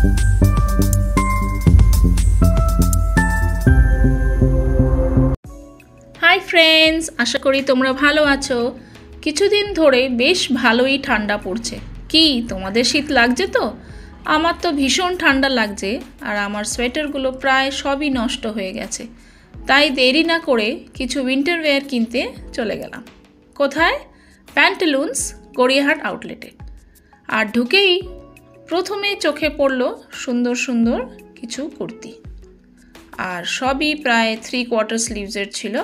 Hi friends, আশা করি তোমরা ভালো আছো। কিছুদিন ধরে বেশ ভালোই ঠান্ডা পড়ছে। কি তোমাদের শীত লাগছে? তো আমার তো ভীষণ ঠান্ডা লাগছে, আর আমার সোয়েটারগুলো প্রায় সবই নষ্ট হয়ে গেছে। তাই দেরি না করে কিছু উইন্টার ওয়্যার কিনতে চলে গেলাম। কোথায়? প্যান্টালুন্স গড়িয়াহাট আউটলেটে। আর ঢুকেই প্রথমে চোখে পড়লো সুন্দর সুন্দর কিছু কুর্তি, আর সবই প্রায় 3/4 স্লিভসের ছিল।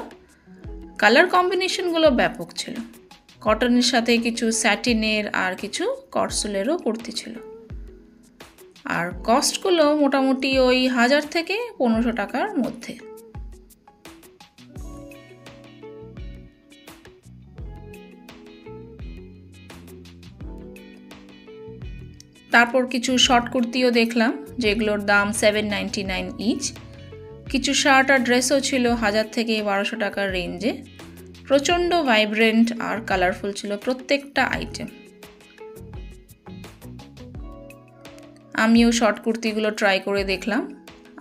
কালার কম্বিনেশনগুলো ব্যাপক ছিল। কটনের সাথে কিছু স্যাটিনের আর কিছু কটসুলেরও কুর্তি ছিল। আর কস্টগুলো মোটামুটি ওই 1000 থেকে 1500 টাকার মধ্যে। তারপর কিছু শর্ট কুর্তিও দেখলাম, যেগুলোর দাম 799 ইচ। কিছু শার্ট আর ড্রেসও ছিল 1000 থেকে 1200 টাকার রেঞ্জে। প্রচণ্ড ভাইব্রেন্ট আর কালারফুল ছিল প্রত্যেকটা আইটেম। আমিও শর্ট কুর্তিগুলো ট্রাই করে দেখলাম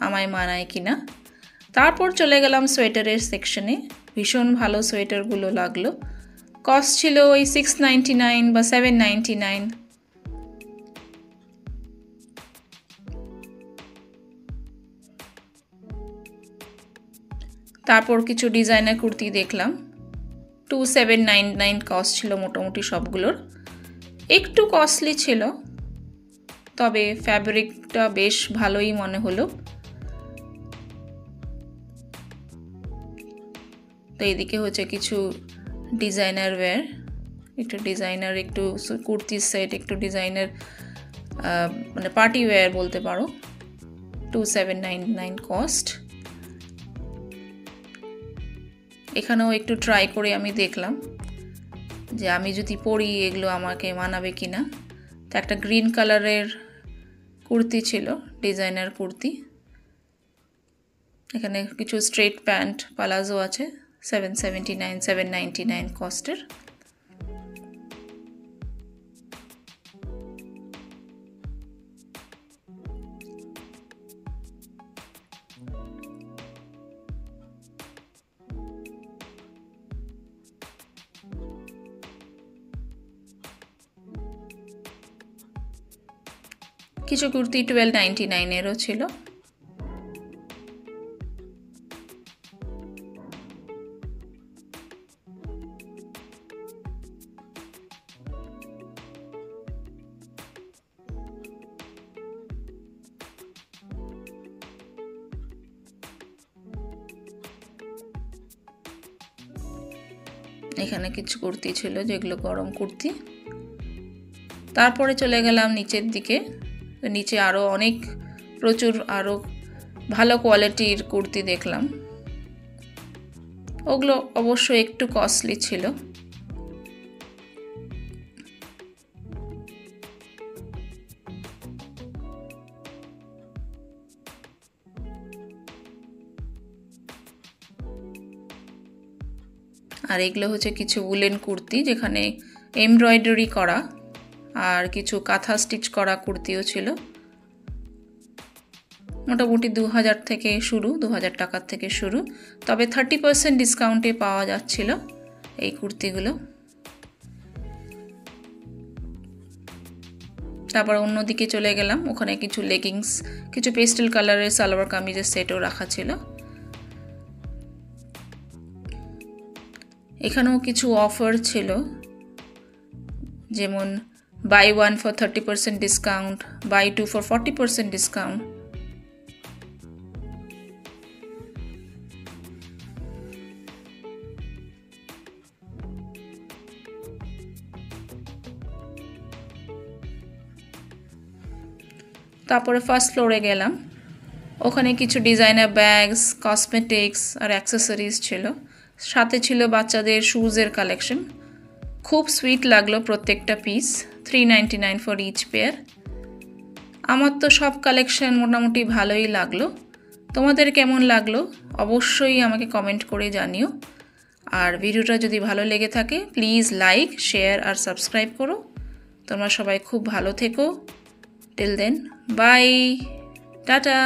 আমায় মানায় কিনা। তারপর চলে গেলাম সোয়েটারের সেকশনে। ভীষণ ভালো সোয়েটারগুলো লাগলো। কস্ট ছিল ওই 699 বা 799। তারপর কিছু ডিজাইনার কুর্তি দেখলাম। 2799 কস্ট ছিল মোটামুটি সবগুলোর। একটু কস্টলি ছিল, তবে ফ্যাব্রিকটা বেশ ভালোই মনে হলো। তো এদিকে হচ্ছে কিছু ডিজাইনার ওয়্যার, একটু কুর্তির সেট, একটু ডিজাইনার মানে পার্টি ওয়্যার বলতে পারো। 2799 কস্ট। এখানেও একটু ট্রাই করে আমি দেখলাম যে আমি যদি পরি এগুলো আমাকে মানাবে কিনা। তো একটা গ্রিন কালারের কুর্তি ছিল, ডিজাইনার কুর্তি। এখানে কিছু স্ট্রেট প্যান্ট পালাজো আছে, 799 কস্টের। কিছু কুর্তি 1299-এরও ছিল। এখানে কিছু কুর্তি ছিল যেগুলো গরম কুর্তি। তারপরে চলে গেলাম নিচের দিকে। নিচে আরও প্রচুর ভালো কোয়ালিটির কুর্তি দেখলাম। ওগুলো অবশ্য একটু কস্টলি ছিল। আর এগুলো হচ্ছে কিছু উলেন কুর্তি, যেখানে এমব্রয়ডারি করা আর কিছু কাঁথা স্টিচ করা কুর্তিও ছিল। মোটামুটি 2000 থেকে শুরু, 2000 টাকার থেকে শুরু। তবে 30% ডিসকাউন্টে পাওয়া যাচ্ছিল এই কুর্তিগুলো। তারপর অন্যদিকে চলে গেলাম, ওখানে কিছু লেগিংস, কিছু পেস্টেল কালারের সালোয়ার কামিজের সেটও রাখা ছিল। এখানেও কিছু অফার ছিল, যেমন buy 1 for 30% discount, buy 2 for 40% discount. তারপরে ফার্স্ট ফ্লোরে গেলাম। ওখানে কিছু ডিজাইনার ব্যাগস, কসমেটিক্স আর অ্যাক্সেসরিজ ছিল। সাথে ছিল বাচ্চাদের শুজের কালেকশন। খুব সুইট লাগলো প্রত্যেকটা পিস। 399 for each pair. আমার তো সব কালেকশন মোটামুটি ভালোই লাগলো। তোমাদের কেমন লাগলো অবশ্যই আমাকে কমেন্ট করে জানিও। আর ভিডিওটা যদি ভালো লেগে থাকে প্লিজ লাইক, শেয়ার আর সাবস্ক্রাইব করো। তোমরা সবাই খুব ভালো থেকো। Till then, bye, tata.